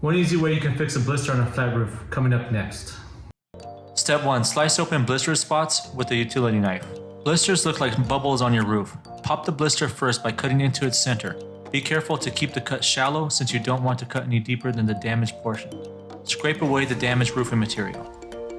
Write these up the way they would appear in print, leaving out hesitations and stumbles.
One easy way you can fix a blister on a flat roof, coming up next. Step 1. Slice open blister spots with a utility knife. Blisters look like bubbles on your roof. Pop the blister first by cutting into its center. Be careful to keep the cut shallow since you don't want to cut any deeper than the damaged portion. Scrape away the damaged roofing material.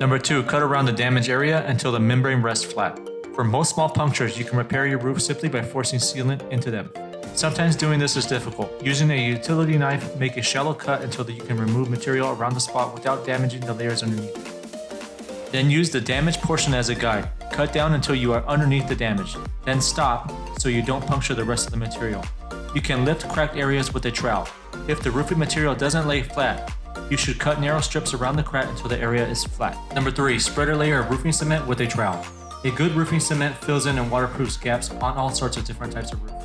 Number 2. Cut around the damaged area until the membrane rests flat. For most small punctures, you can repair your roof simply by forcing sealant into them. Sometimes doing this is difficult. Using a utility knife, make a shallow cut until you can remove material around the spot without damaging the layers underneath. Then use the damaged portion as a guide. Cut down until you are underneath the damage. Then stop so you don't puncture the rest of the material. You can lift cracked areas with a trowel. If the roofing material doesn't lay flat, you should cut narrow strips around the crack until the area is flat. Number 3. Spread a layer of roofing cement with a trowel. A good roofing cement fills in and waterproofs gaps on all sorts of different types of roofs.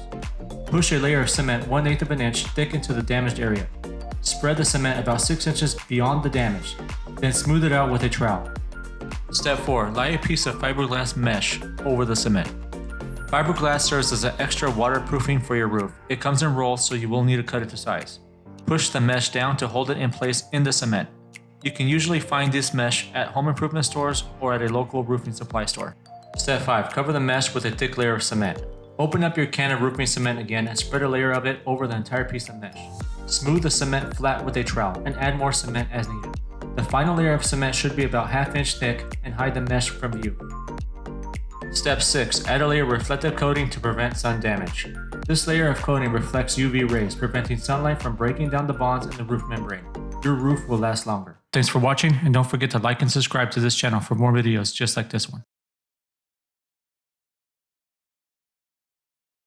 Push a layer of cement 1/8 of an inch thick into the damaged area. Spread the cement about 6 inches beyond the damage, then smooth it out with a trowel. Step 4. Lay a piece of fiberglass mesh over the cement. Fiberglass serves as an extra waterproofing for your roof. It comes in rolls, so you will need to cut it to size. Push the mesh down to hold it in place in the cement. You can usually find this mesh at home improvement stores or at a local roofing supply store. Step 5. Cover the mesh with a thick layer of cement. Open up your can of roofing cement again and spread a layer of it over the entire piece of mesh. Smooth the cement flat with a trowel and add more cement as needed. The final layer of cement should be about 1/2 inch thick and hide the mesh from view. Step 6. Add a layer of reflective coating to prevent sun damage. This layer of coating reflects UV rays, preventing sunlight from breaking down the bonds in the roof membrane. Your roof will last longer. Thanks for watching, and don't forget to like and subscribe to this channel for more videos just like this one.